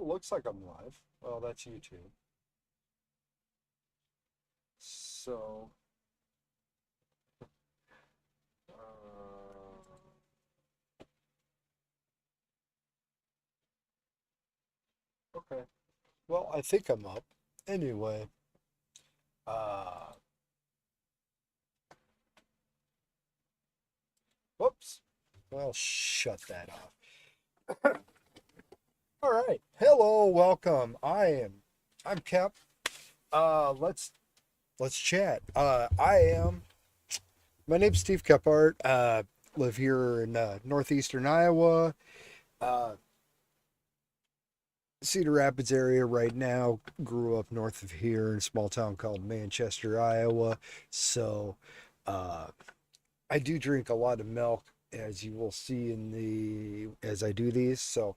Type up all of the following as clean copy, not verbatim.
looks like I'm live. Well, that's YouTube. So, okay. Well, I think I'm up. Anyway, uh, whoops. Well, shut that off. All right. Hello, welcome. I'm Kep. Let's chat. My name's Steve Kephart. Live here in northeastern Iowa. Uh, Cedar Rapids area right now. Grew up north of here in a small town called Manchester, Iowa. So uh, I do drink a lot of milk, as you will see as I do these. So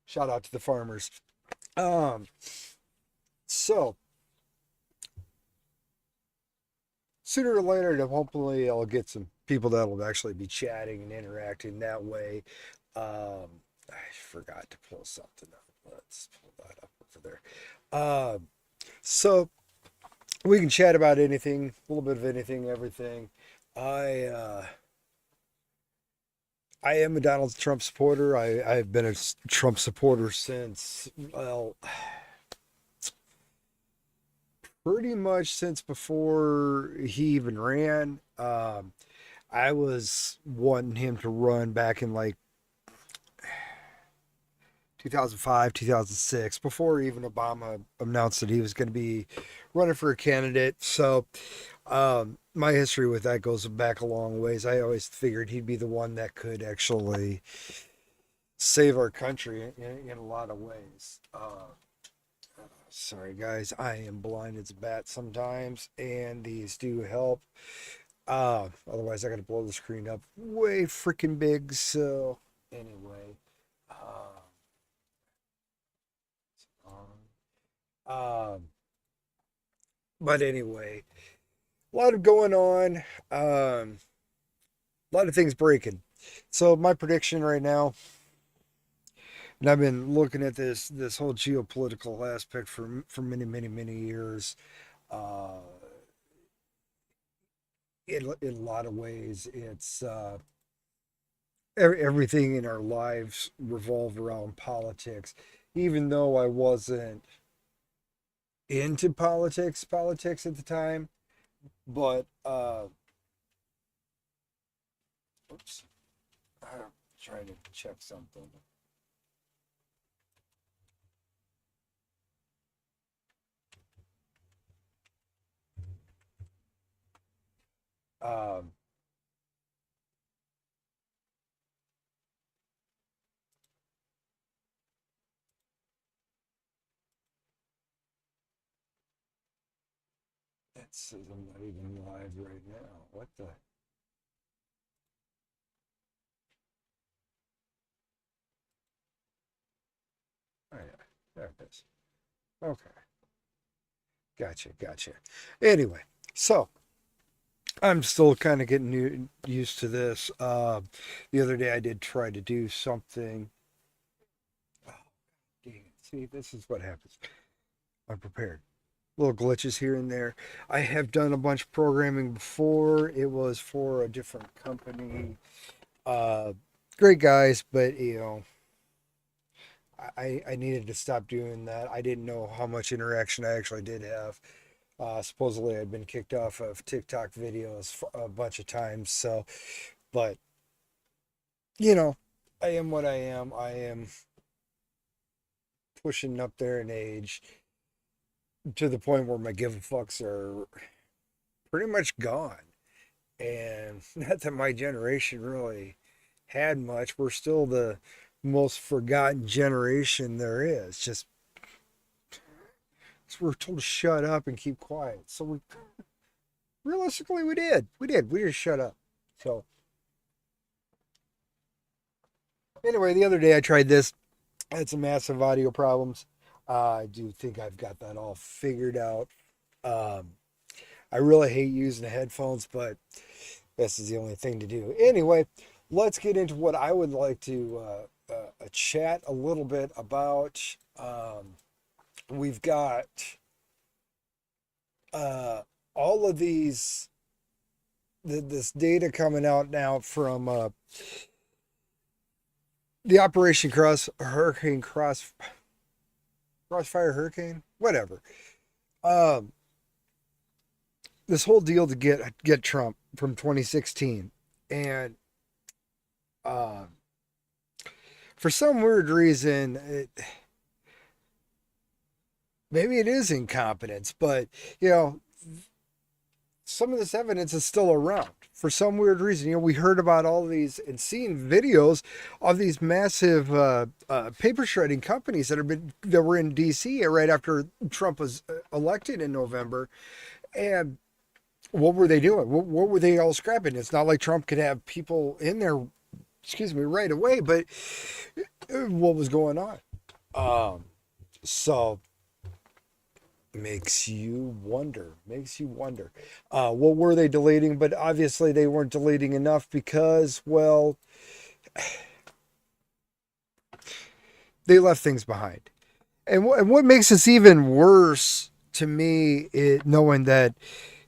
shout out to the farmers. Um, so sooner or later, hopefully, I'll get some people that'll actually be chatting and interacting that way. I forgot to pull something up. Let's pull that up over there. So we can chat about anything, a little bit of anything, everything. I uh, I am a Donald Trump supporter. I've been a Trump supporter since, well, pretty much since before he even ran. I was wanting him to run back in like 2005, 2006, before even Obama announced that he was going to be running for a candidate. So, my history with that goes back a long ways. I always figured he'd be the one that could actually save our country in a lot of ways. Sorry, guys, I am blind as a bat sometimes, and these do help. Otherwise, I got to blow the screen up way freaking big. So, anyway. Uh, Um, but anyway, a lot of going on. A lot of things breaking. So my prediction right now, and I've been looking at this whole geopolitical aspect for many years. Uh, in a lot of ways, it's everything in our lives revolve around politics. Even though I wasn't into politics at the time, but oops. I'm trying to check something. Um, it says I'm not even live right now. What the? Oh yeah, there it is. Okay, gotcha. Anyway, so I'm still kind of getting used to this. The other day I did try to do something. Oh, dang it. See, this is what happens. I'm prepared. Little glitches here and there. I have done a bunch of programming before. It was for a different company. Uh, Great guys, but I needed to stop doing that. I didn't know how much interaction I actually did have. Supposedly, I'd been kicked off of TikTok videos a bunch of times. So, but you know, I am what I am. I am pushing up there in age to the point where my give a fucks are pretty much gone. And not that my generation really had much. We're still the most forgotten generation there is. Just we're told to shut up and keep quiet. So we realistically we did. We just shut up. So anyway, the other day I tried this. I had some massive audio problems. I do think I've got that all figured out. Um, I really hate using the headphones, but this is the only thing to do. Anyway, let's get into what I would like to chat a little bit about. We've got uh, all of this data coming out now from the Operation Crossfire Hurricane, whatever. Um, this whole deal to get Trump from 2016, and uh, for some weird reason, maybe it is incompetence, but you know, some of this evidence is still around for some weird reason. We heard about all these and seen videos of these massive paper shredding companies that were in D.C. right after Trump was elected in November, and what were they doing? What were they all scrapping? It's not like Trump could have people in there, excuse me, right away, but what was going on? Um, so makes you wonder. What were they deleting? But obviously they weren't deleting enough because, well, they left things behind. And what makes this even worse to me, knowing that,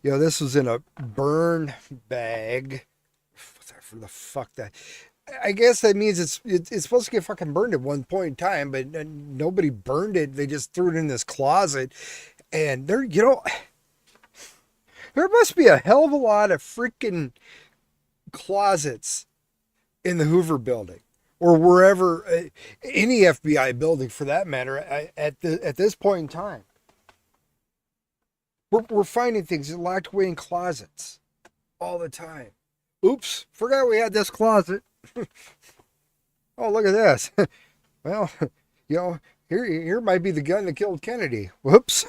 this was in a burn bag. Whatever the fuck that. I guess that means it's supposed to get fucking burned at one point in time, but nobody burned it. They just threw it in this closet, and there must be a hell of a lot of freaking closets in the Hoover building or wherever, any FBI building for that matter, at this point in time. We're finding things locked away in closets all the time. Oops, forgot we had this closet. Oh, look at this. Well, here might be the gun that killed Kennedy. Whoops.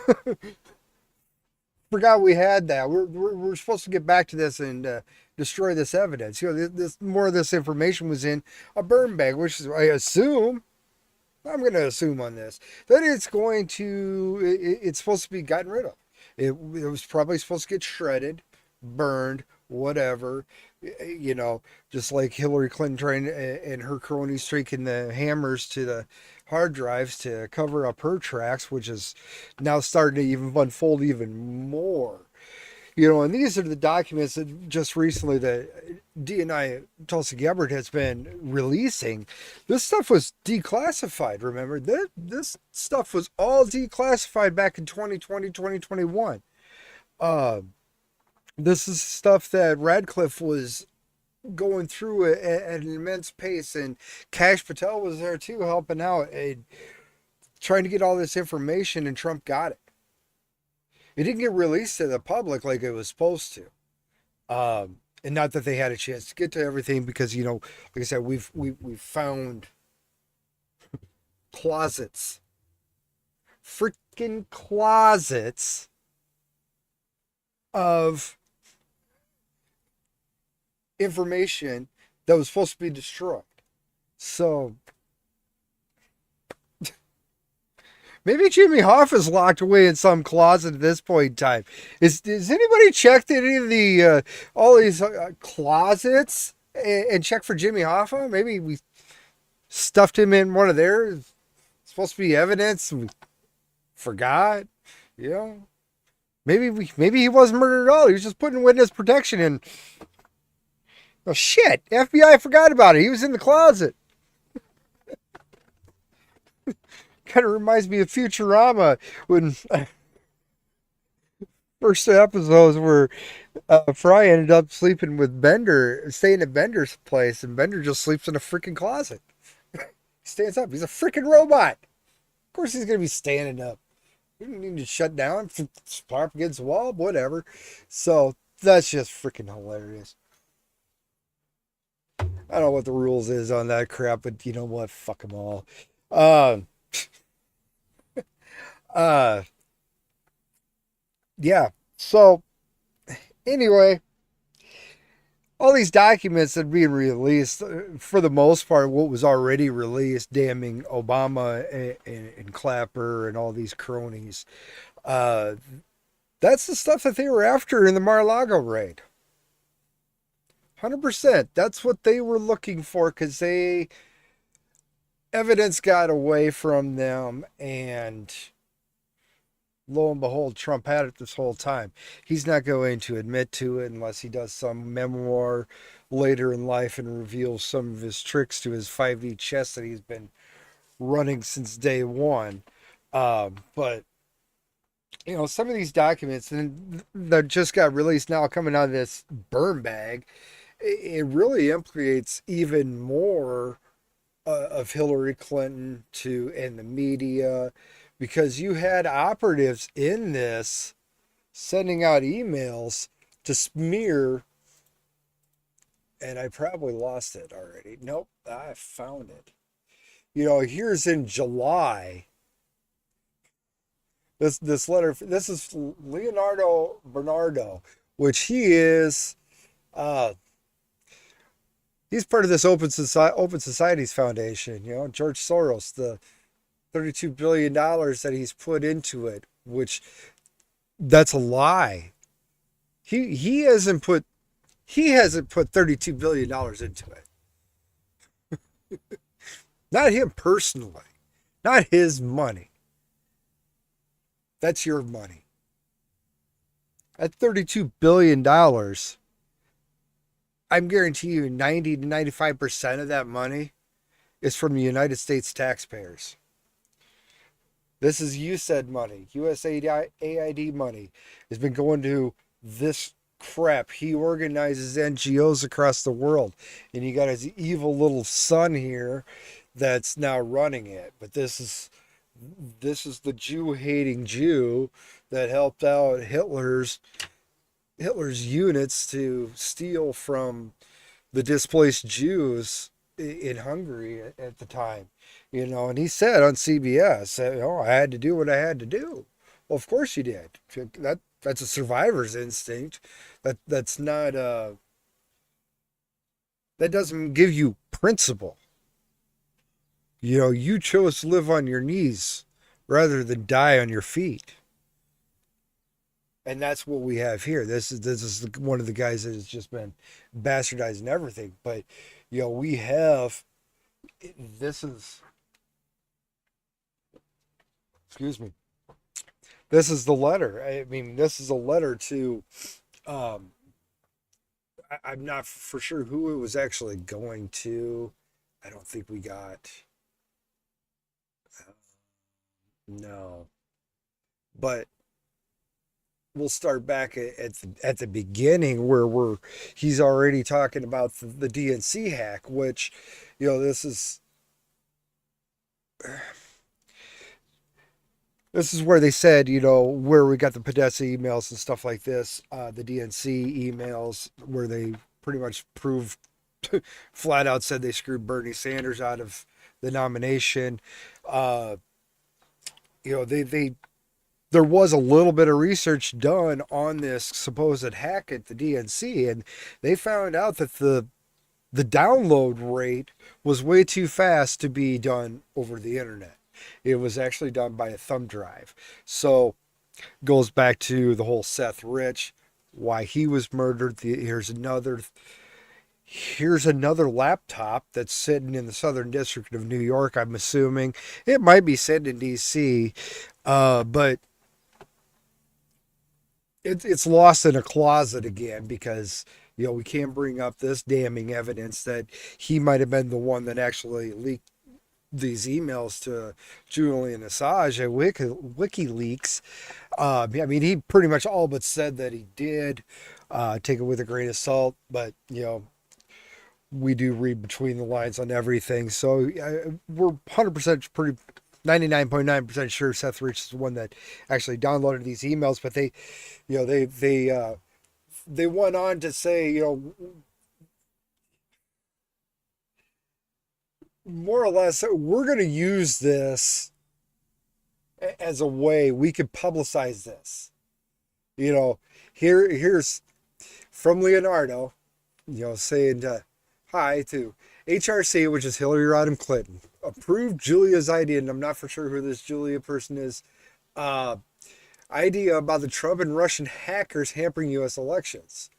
Forgot we had that. We're supposed to get back to this and destroy this evidence. This more of this information was in a burn bag, which is, I'm going to assume on this that it's supposed to be gotten rid of. It was probably supposed to get shredded, burned, whatever. Just like Hillary Clinton trying and her cronies taking the hammers to the hard drives to cover up her tracks, which is now starting to even unfold even more. And these are the documents that just recently the DNI Tulsi Gabbard has been releasing. This stuff was declassified, remember? This stuff was all declassified back in 2020, 2021. This is stuff that Radcliffe was going through at an immense pace, and Kash Patel was there too, helping out and trying to get all this information, and Trump got it. It didn't get released to the public like it was supposed to. And not that they had a chance to get to everything because, like I said, we've found closets, freaking closets of information that was supposed to be destroyed. So maybe Jimmy Hoffa's locked away in some closet at this point in time. Has anybody checked any of the all these closets and checked for Jimmy Hoffa? Maybe we stuffed him in one of theirs. Supposed to be evidence. And we forgot. Maybe he wasn't murdered at all. He was just putting witness protection in. Oh shit! FBI forgot about it. He was in the closet. Kind of reminds me of Futurama when first episodes where Fry ended up sleeping with Bender, staying at Bender's place, and Bender just sleeps in a freaking closet. He stands up. He's a freaking robot. Of course he's gonna be standing up. You don't need to shut down, flop against the wall, whatever. So that's just freaking hilarious. I don't know what the rules is on that crap, but you know what? Fuck them all. Uh, uh, yeah. So anyway, all these documents that are being released, for the most part, what was already released, damning Obama and Clapper and all these cronies, uh, that's the stuff that they were after in the Mar-a-Lago raid. 100%. That's what they were looking for because they evidence got away from them, and lo and behold, Trump had it this whole time. He's not going to admit to it unless he does some memoir later in life and reveals some of his tricks to his 5D chess that he's been running since day one. But some of these documents and that just got released now, coming out of this burn bag, it really implicates even more of Hillary Clinton to and the media, because you had operatives in this sending out emails to smear, and I probably lost it already. Nope, I found it. Here's in July. This letter. This is Leonardo Bernardo, which he is. Uh, he's part of this Open Societies Foundation. George Soros, the $32 billion that he's put into it, which that's a lie. He hasn't put $32 billion into it. Not him personally. Not his money. That's your money. At $32 billion, I'm guaranteeing you 90 to 95% of that money is from the United States taxpayers. This is USAID money, USAID money has been going to this crap. He organizes NGOs across the world, and you got his evil little son here that's now running it. But this is the Jew-hating Jew that helped out Hitler's units to steal from the displaced Jews in Hungary at the time. And he said on CBS, I had to do what I had to do. Well, of course you did. That's a survivor's instinct. That's not that doesn't give you principle. You chose to live on your knees rather than die on your feet. And that's what we have here. This is one of the guys that has just been bastardizing everything. But we have this is excuse me. This is the letter. I mean, this is a letter to. Um, I'm not for sure who it was actually going to. I don't think we got. No, but we'll start back at the beginning where he's already talking about the DNC hack, which this is where they said, where we got the Podesta emails and stuff like this, the DNC emails where they pretty much proved, flat out said they screwed Bernie Sanders out of the nomination. Uh, they there was a little bit of research done on this supposed hack at the DNC, and they found out that the download rate was way too fast to be done over the internet. It was actually done by a thumb drive. So goes back to the whole Seth Rich, why he was murdered. Here's another laptop that's sitting in the Southern District of New York. I'm assuming it might be sitting in D.C., but it's lost in a closet again because we can't bring up this damning evidence that he might have been the one that actually leaked these emails to Julian Assange at WikiLeaks. I mean, he pretty much all but said that he did. Take it with a grain of salt, but we do read between the lines on everything. So we're 100% pretty 99.9% sure Seth Rich is the one that actually downloaded these emails, but they went on to say, more or less, we're going to use this as a way we could publicize this. Here's from Leonardo, saying hi to HRC, which is Hillary Rodham Clinton, approved Julia's idea, and I'm not for sure who this Julia person is, idea about the Trump and Russian hackers hampering U.S. elections.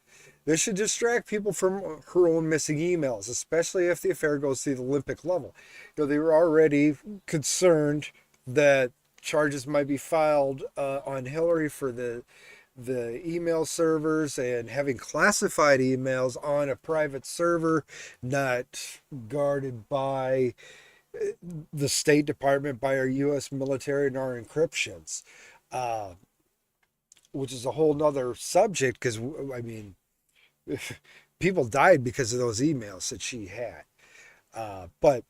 This should distract people from her own missing emails, especially if the affair goes to the Olympic level. They were already concerned that charges might be filed on Hillary for the email servers and having classified emails on a private server, not guarded by the State Department, by our U.S. military and our encryptions, uh, which is a whole nother subject because, I mean, people died because of those emails that she had. But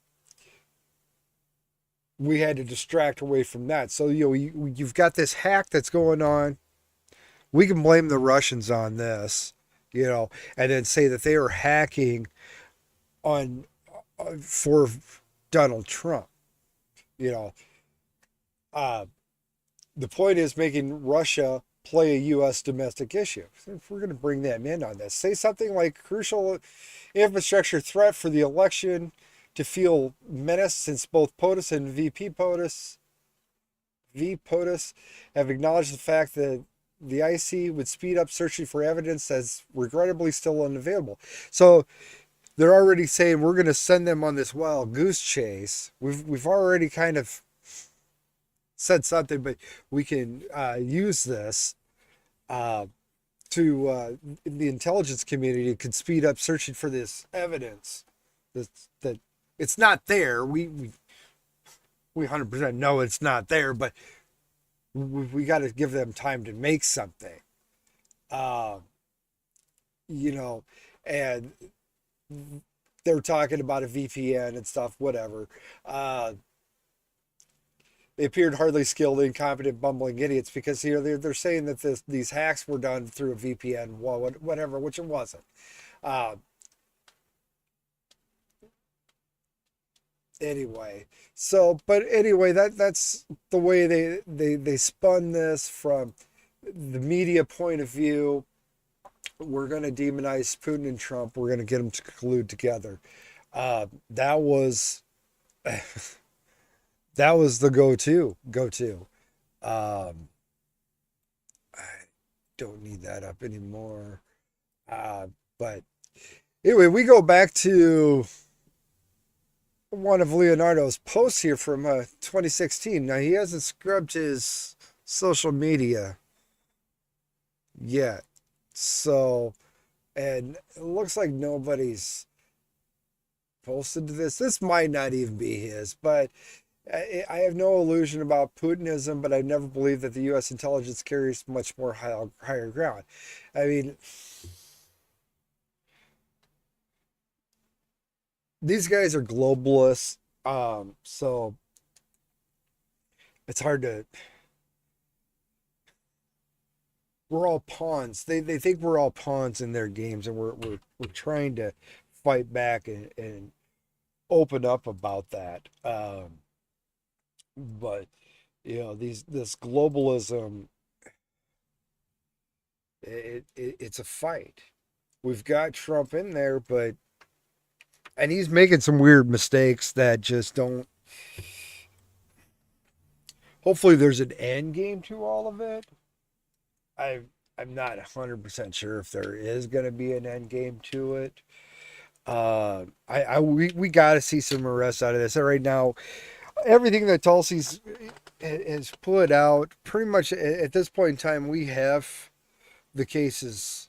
we had to distract away from that. So, you've got this hack that's going on. We can blame the Russians on this, and then say that they are hacking on for Donald Trump. You know, uh, the point is making Russia play a U.S. domestic issue. If we're going to bring them in on this, say something like crucial infrastructure threat for the election to feel menaced since both POTUS and V POTUS have acknowledged the fact that the IC would speed up searching for evidence that's regrettably still unavailable. So they're already saying we're going to send them on this wild goose chase. We've already kind of said something, but we can use this uh, to the intelligence community could speed up searching for this evidence that it's not there. We 100% know it's not there, but we got to give them time to make something. Uh, you know, and they're talking about a VPN and stuff, whatever. They appeared hardly skilled, incompetent, bumbling idiots because they're saying that these hacks were done through a VPN, whatever, which it wasn't. Uh, anyway, but anyway, that's the way they spun this from the media point of view. We're going to demonize Putin and Trump. We're going to get them to collude together. That was that was the go to. Um, I don't need that up anymore. But anyway, we go back to one of Leonardo's posts here from 2016. Now he hasn't scrubbed his social media yet, so and it looks like nobody's posted to this. This might not even be his, but I have no illusion about Putinism, but I never believed that the U.S. intelligence carries much more higher ground. I mean, these guys are globalists, so it's hard to. We're all pawns. They think we're all pawns in their games, and we're trying to fight back and open up about that. But this globalism, it's a fight. We've got Trump in there, and he's making some weird mistakes that just don't. Hopefully, there's an end game to all of it. I I'm not 100% sure if there is going to be an end game to it. We got to see some arrests out of this. Right now, everything that Tulsi's has put out, pretty much at this point in time, we have the cases.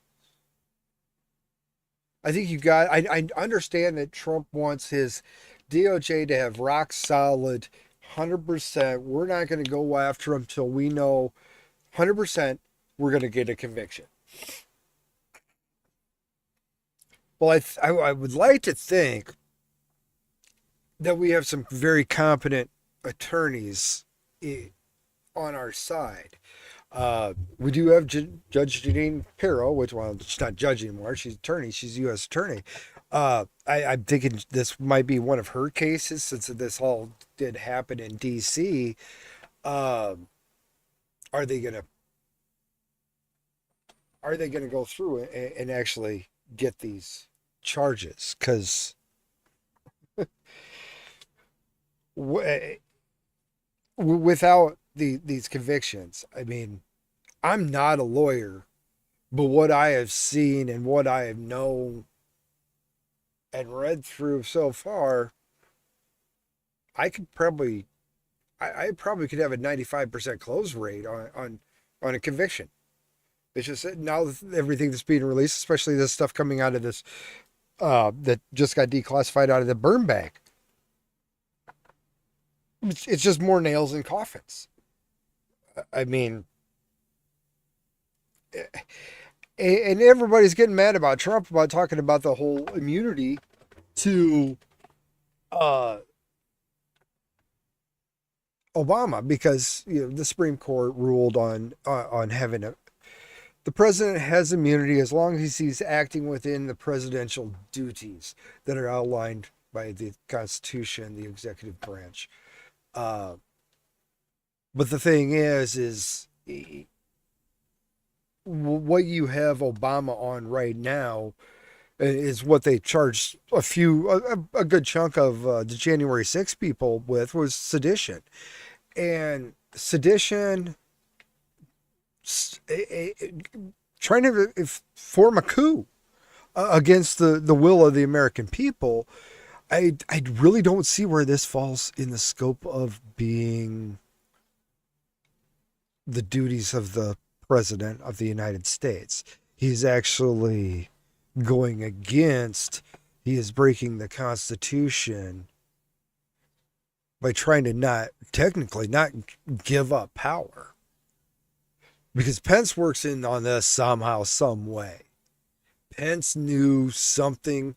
I think you got. I understand that Trump wants his DOJ to have rock solid, 100%. We're not going to go after him till we know 100% we're going to get a conviction. Well, I would like to think that we have some very competent attorneys on our side. We do have Judge Janine Pirro, which, well, she's not judge anymore. She's attorney. She's a U.S. attorney. I'm thinking this might be one of her cases since this all did happen in D.C. Uh, are they gonna go through and actually get these charges? Because without these convictions, I mean, I'm not a lawyer, But what I have seen and what I have known and read through so far, I could probably, I probably could have a 95% close rate on a conviction. It's just that now everything that's being released, especially this stuff coming out of this that just got declassified out of the burn bag, it's just more nails in coffins. I mean, and everybody's getting mad about Trump about talking about the whole immunity to uh, Obama because the Supreme Court ruled on having the president has immunity as long as he's acting within the presidential duties that are outlined by the Constitution, the executive branch. Uh, but the thing is what you have Obama on right now is what they charged a good chunk of the January 6th people with was sedition. And sedition, trying to form a coup against the will of the American people. I really don't see where this falls in the scope of being the duties of the president of the United States. He's actually going against, he is breaking the Constitution by trying to not give up power. Because Pence works in on this somehow, some way. Pence knew something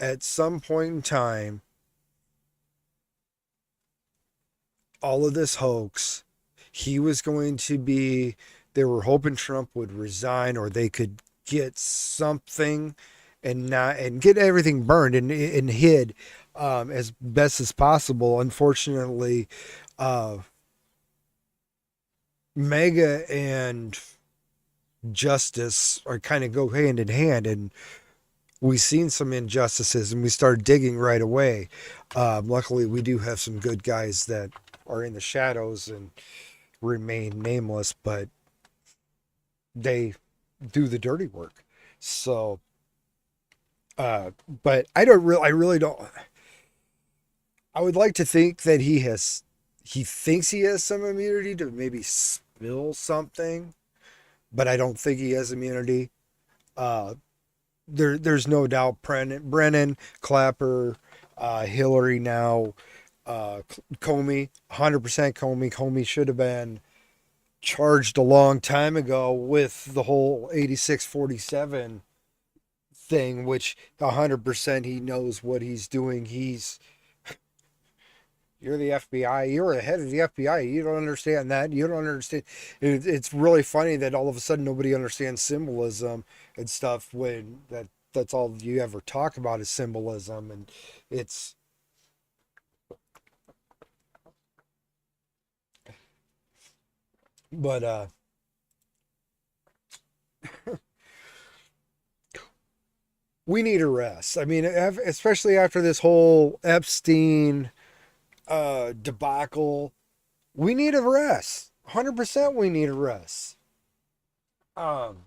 at some point in time, all of this hoax, he was going to be, they were hoping Trump would resign or they could get something and get everything burned and hid as best as possible. Unfortunately, MAGA and justice are kind of go hand in hand, and we've seen some injustices and we started digging right away. Luckily, we do have some good guys that are in the shadows and remain nameless, but they do the dirty work. So, but I really don't. I would like to think that he thinks he has some immunity to maybe spill something, but I don't think he has immunity. Uh, there's no doubt Brennan, Clapper, Hillary now, Comey, 100% Comey. Comey should have been charged a long time ago with the whole 8647 thing, which 100% he knows what he's doing. You're the FBI. You're the head of the FBI. You don't understand that. You don't understand. It's really funny that all of a sudden nobody understands symbolism and stuff when that's all you ever talk about is symbolism. And it's, but, we need arrests. I mean, especially after this whole Epstein debacle, we need arrests. 100% we need arrests. Um,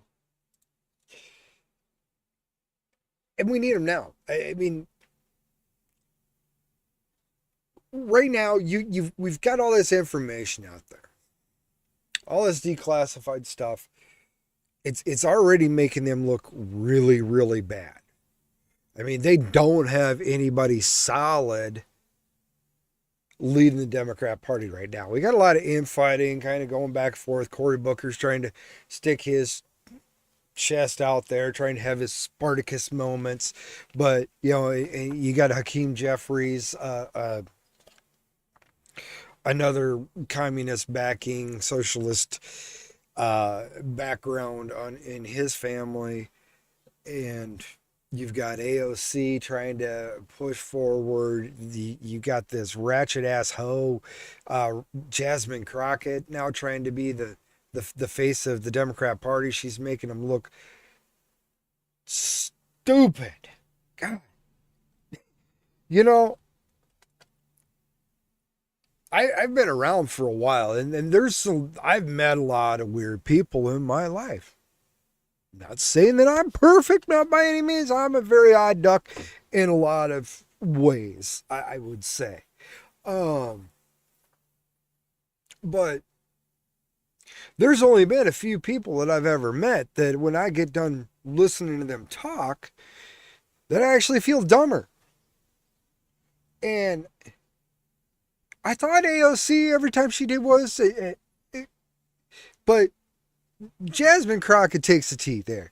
and we need them now. I mean, right now we've got all this information out there, all this declassified stuff. It's already making them look really really bad. I mean, they don't have anybody solid leading the Democrat Party right now. We got a lot of infighting, kind of going back and forth. Cory Booker's trying to stick his chest out there, trying to have his Spartacus moments, but you got Hakeem Jeffries, another communist backing, socialist background in his family, and you've got AOC trying to push forward. You got this ratchet ass hoe, Jasmine Crockett, now trying to be the face of the Democrat Party. She's making them look stupid. God, you know, I've been around for a while, and there's I've met a lot of weird people in my life. Not saying that I'm perfect, not by any means. I'm a very odd duck in a lot of ways, I would say. Um, but there's only been a few people that I've ever met that when I get done listening to them talk, that I actually feel dumber. And I thought AOC every time she did was, but Jasmine Crockett takes the tea there.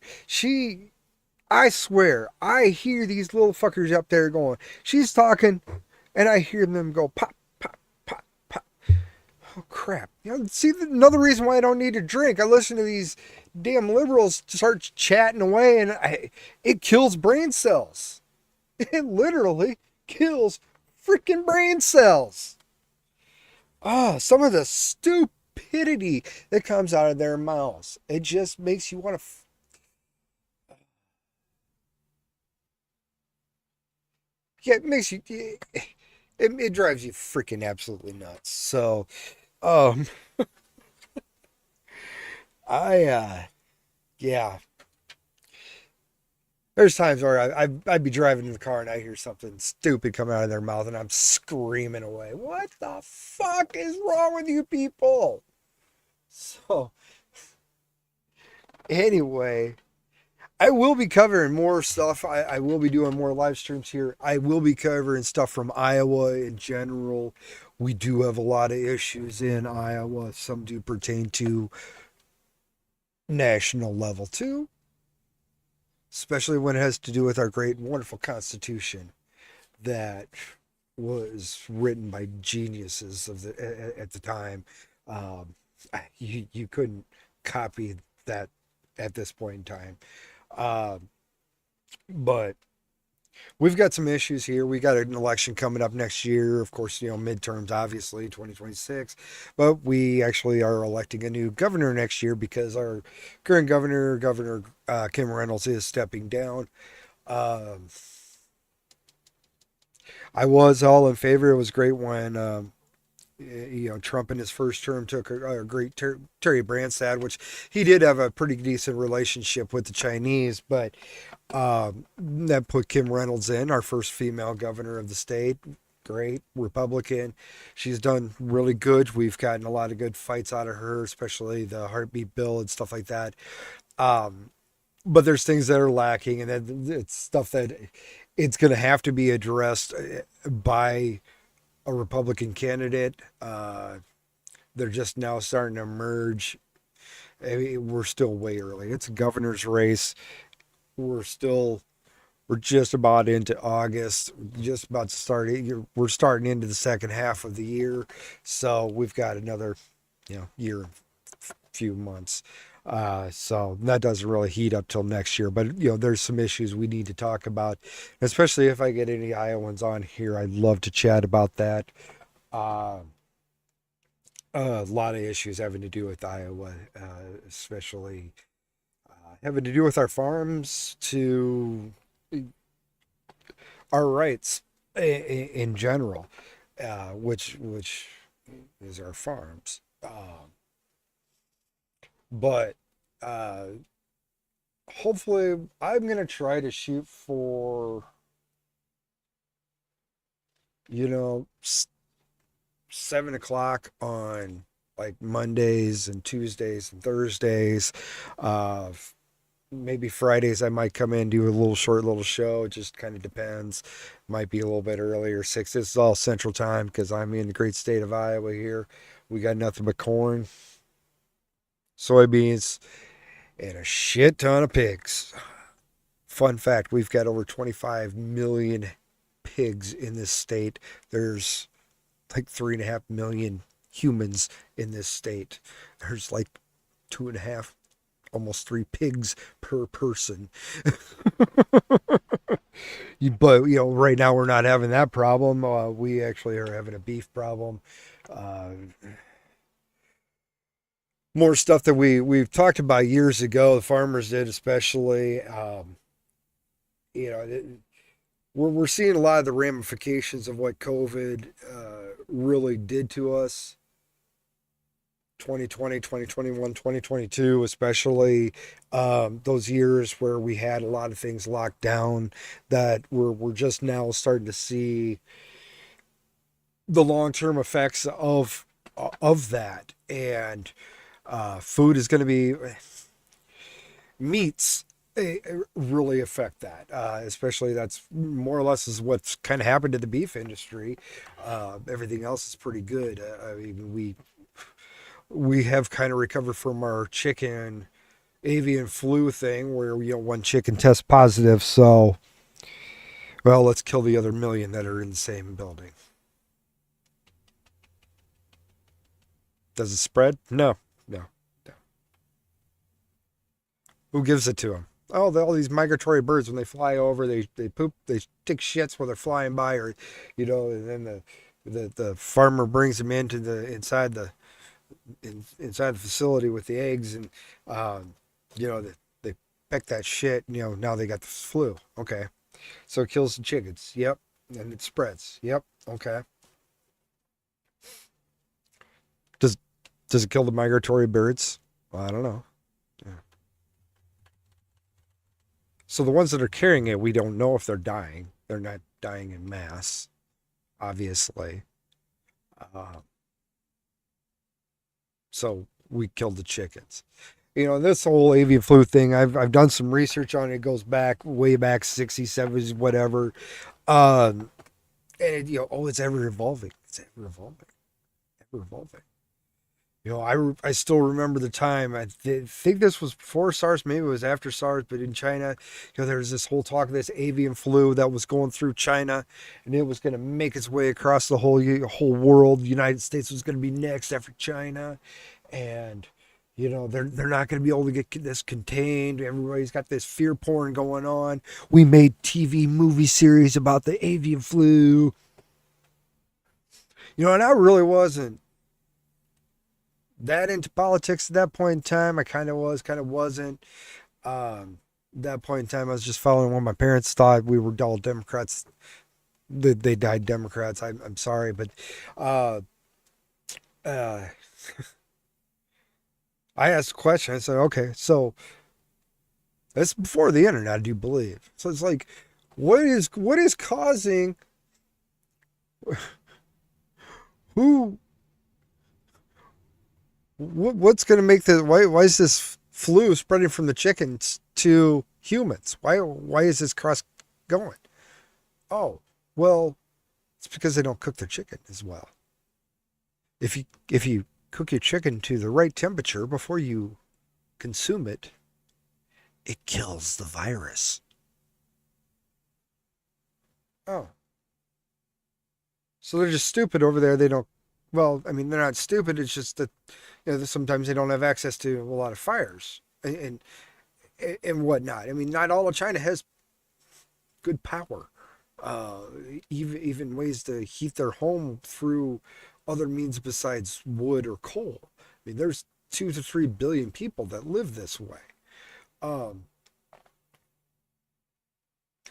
I swear, I hear these little fuckers up there going, she's talking, and I hear them go pop, pop, pop, pop. Oh crap! You know, see, another reason why I don't need to drink. I listen to these damn liberals start chatting away, and it kills brain cells. It literally kills freaking brain cells. Ah, some of the stupidity that comes out of their mouths. It just makes you want to. Yeah, it makes you. It drives you freaking absolutely nuts. So, um, yeah. There's times where I'd be driving in the car and I hear something stupid come out of their mouth and I'm screaming away. What the fuck is wrong with you people? So, anyway, I will be covering more stuff. I will be doing more live streams here. I will be covering stuff from Iowa in general. We do have a lot of issues in Iowa. Some do pertain to national level too, especially when it has to do with our great and wonderful Constitution that was written by geniuses of the at the time. Um, you couldn't copy that at this point in time. Um, but we've got some issues here. We got an election coming up next year. Of course, midterms, obviously, 2026. But we actually are electing a new governor next year because our current Governor Kim Reynolds, is stepping down. Um, I was all in favor. It was great when Trump in his first term took a great Terry Branstad, which he did have a pretty decent relationship with the Chinese, but that put Kim Reynolds in, our first female governor of the state. Great Republican. She's done really good. We've gotten a lot of good fights out of her, especially the heartbeat bill and stuff like that. Um, but there's things that are lacking, and it's stuff that it's going to have to be addressed by a Republican candidate. They're just now starting to emerge. I mean, we're still way early. It's a governor's race. We're still we're just about into August. Just about to start. We're starting into the second half of the year, so we've got another year and few months. So that doesn't really heat up till next year. But there's some issues we need to talk about, especially if I get any Iowans on here. I'd love to chat about that. Uh, a lot of issues having to do with Iowa, especially having to do with our farms, to our rights in general, which is our farms. But uh, hopefully, I'm gonna try to shoot for you know 7 o'clock on like Mondays and Tuesdays and Thursdays. Uh, Maybe Fridays I might come in and do a little short little show. It just kind of depends. Might be a little bit earlier. Six. This is all Central Time because I'm in the great state of Iowa here. We got nothing but corn, soybeans, and a shit ton of pigs. Fun fact: we've got over 25 million pigs in this state. There's like 3.5 million humans in this state. There's like 2.5, almost 3 pigs per person. But right now we're not having that problem. We actually are having a beef problem. Uh, More stuff that we've talked about years ago. The farmers did, especially. You know, we're seeing a lot of the ramifications of what COVID really did to us 2020, 2021, 2022, especially those years where we had a lot of things locked down that we're just now starting to see the long-term effects of that. And food is going to be meats really affect that, especially that's more or less is what's kind of happened to the beef industry. Everything else is pretty good. I mean, we have kind of recovered from our chicken avian flu thing where one chicken tests positive. So, well, let's kill the other million that are in the same building. Does it spread? No, no, no. Who gives it to them? Oh, all these migratory birds when they fly over, they poop, they take shits while they're flying by, or and then the farmer brings them into the inside the facility with the eggs, and they peck that shit. Now they got the flu. Okay, so it kills the chickens. Yep, and it spreads. Yep. Okay. Does does it kill the migratory birds? Well, I don't know. Yeah. So the ones that are carrying it, we don't know if they're dying. They're not dying in mass, obviously. Uh, so we killed the chickens. This whole avian flu thing, I've done some research on it. It goes back way back 60s, 70s, whatever. And it's ever evolving. It's ever evolving. Ever evolving. I still remember the time. Think this was before SARS, maybe it was after SARS, but in China, there was this whole talk of this avian flu that was going through China, and it was going to make its way across the whole world. The United States was going to be next after China, and they're not going to be able to get this contained. Everybody's got this fear porn going on. We made TV movie series about the avian flu, and I really wasn't that into politics at that point in time. I kind of was, kind of wasn't. That point in time, I was just following what my parents thought. We were all Democrats. They died Democrats. I'm sorry, but uh, uh, I asked a question. I said, okay, so that's before the internet, I do believe. So it's like, what is causing who what's going to make the why is this flu spreading from the chickens to humans? Why is this cross going? Oh, well, it's because they don't cook their chicken as well. If you cook your chicken to the right temperature before you consume it, it kills the virus. Oh, so they're just stupid over there. They don't. Well, I mean, they're not stupid. It's just that sometimes they don't have access to a lot of fires and whatnot. I mean, not all of China has good power. Uh, even ways to heat their home through other means besides wood or coal. I mean, there's 2 to 3 billion people that live this way. Um,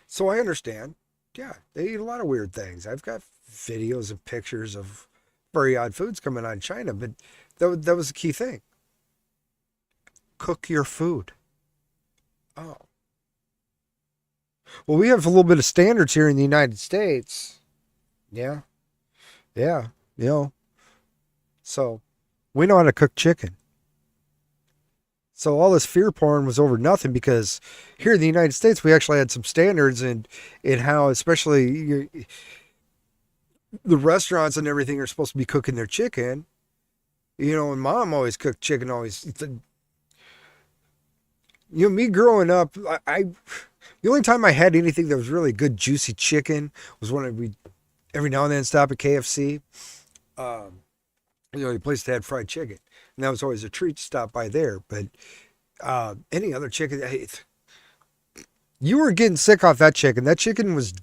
so I understand. Yeah, they eat a lot of weird things. I've got videos and pictures of very odd foods coming out of China, but that was the key thing. Cook your food. Oh, well, we have a little bit of standards here in the United States. Yeah, yeah, you know, so we know how to cook chicken. So all this fear porn was over nothing because here in the United States we actually had some standards in how, especially the restaurants and everything are supposed to be cooking their chicken. And mom always cooked chicken. Always, me growing up, I the only time I had anything that was really good juicy chicken was when we every now and then stop at KFC. Um, a place that had fried chicken, and that was always a treat to stop by there. But any other chicken, hey, you were getting sick off that chicken. That chicken was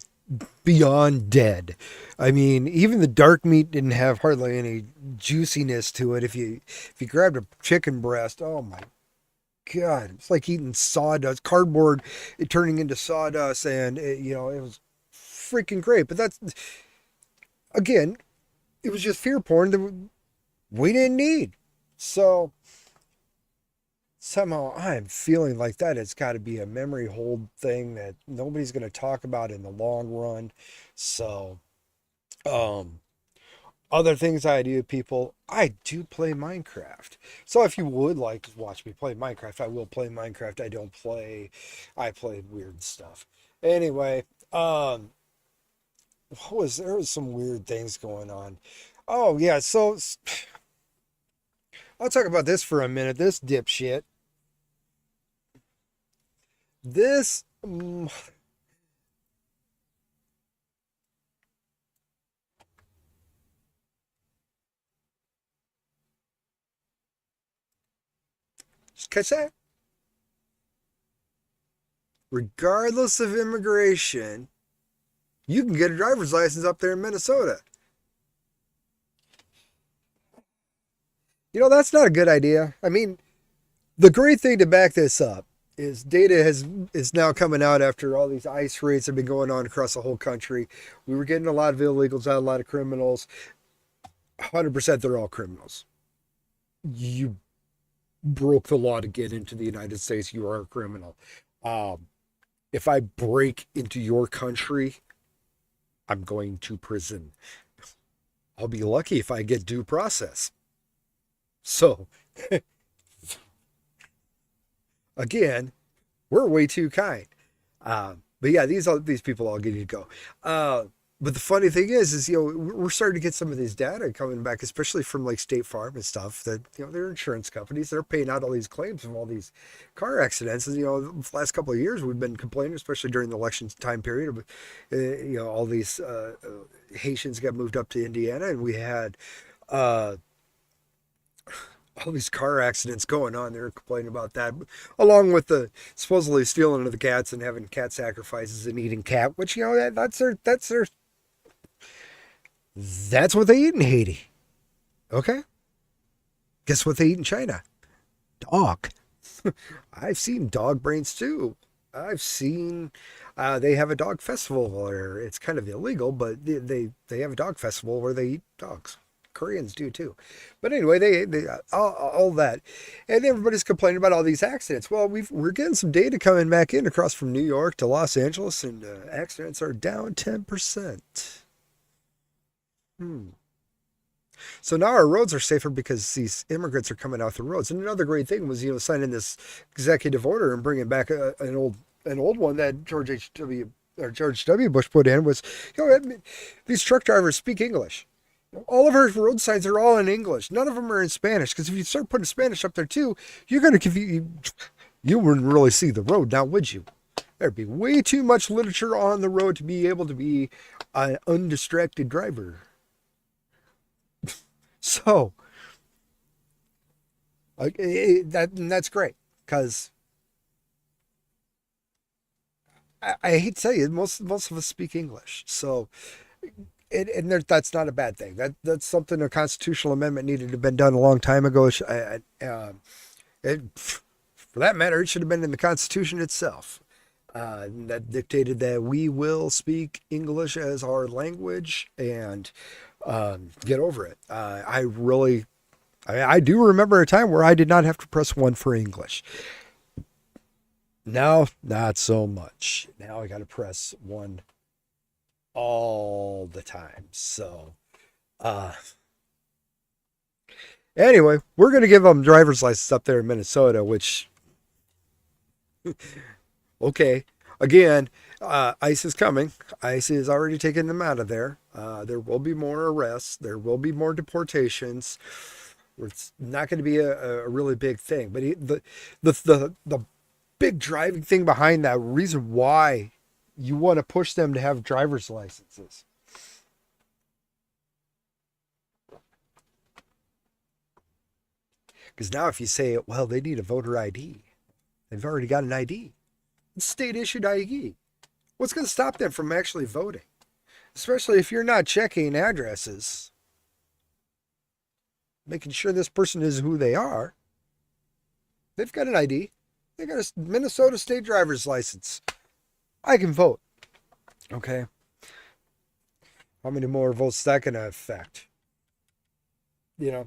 beyond dead. I mean, even the dark meat didn't have hardly any juiciness to it. If you grabbed a chicken breast, oh my God, it's like eating sawdust, cardboard, it turning into sawdust, and it was freaking great. But that's again, it was just fear porn that we didn't need. So somehow I'm feeling like that it's got to be a memory hold thing that nobody's going to talk about in the long run. So, um, other things I do, people, I do play Minecraft. So if you would like to watch me play Minecraft, I will play Minecraft. I play weird stuff. Anyway, there was some weird things going on. Oh yeah, so I'll talk about this for a minute. This dipshit. This, catch that? Regardless of immigration, you can get a driver's license up there in Minnesota. That's not a good idea. I mean, the great thing to back this up is data is now coming out after all these ICE raids have been going on across the whole country. We were getting a lot of illegals out, a lot of criminals. 100% they're all criminals. You broke the law to get into the United States, you are a criminal. Um, if I break into your country, I'm going to prison. I'll be lucky if I get due process. So, again, we're way too kind. But yeah, these people all get to go. But the funny thing is we're starting to get some of these data coming back, especially from like State Farm and stuff. That they're insurance companies. They're paying out all these claims from all these car accidents. And the last couple of years we've been complaining, especially during the election time period. All these Haitians got moved up to Indiana, and we had. Uh, all these car accidents going on. They're complaining about that, along with the supposedly stealing of the cats and having cat sacrifices and eating cat, which that's what they eat in Haiti. Okay, guess what they eat in China? Dog. I've seen dog brains too. I've seen they have a dog festival where it's kind of illegal, but they have a dog festival where they eat dogs. Koreans do too. But anyway, they all that, and everybody's complaining about all these accidents. Well, we're getting some data coming back in across from New York to Los Angeles, and accidents are down 10%. Hmm. So now our roads are safer because these immigrants are coming off the roads. And another great thing was signing this executive order and bringing back an old one that George W. Bush put in was these truck drivers speak English. All of our road signs are all in English. None of them are in Spanish because if you start putting Spanish up there too, you're going to confuse. You wouldn't really see the road now, would you? There'd be way too much literature on the road to be able to be an undistracted driver. So that's great because I hate to tell you, most of us speak English. So that's not a bad thing. That's something a constitutional amendment needed to have been done a long time ago. For that matter, it should have been in the Constitution itself. That dictated that we will speak English as our language and get over it. I do remember a time where I did not have to press one for English. Now, not so much. Now I got to press one all the time. So, uh, anyway, we're going to give them driver's license up there in Minnesota, which, okay, again, ICE is coming. ICE is already taking them out of there. There will be more arrests. There will be more deportations. It's not going to be a really big thing, but the big driving thing behind that reason why you want to push them to have driver's licenses. Because now if you say, well, they need a voter ID, they've already got an ID. It's state issued ID. What's going to stop them from actually voting? Especially if you're not checking addresses, making sure this person is who they are. They've got an ID. They got a Minnesota state driver's license. I can vote. Okay. How many more votes is that going to affect? You know,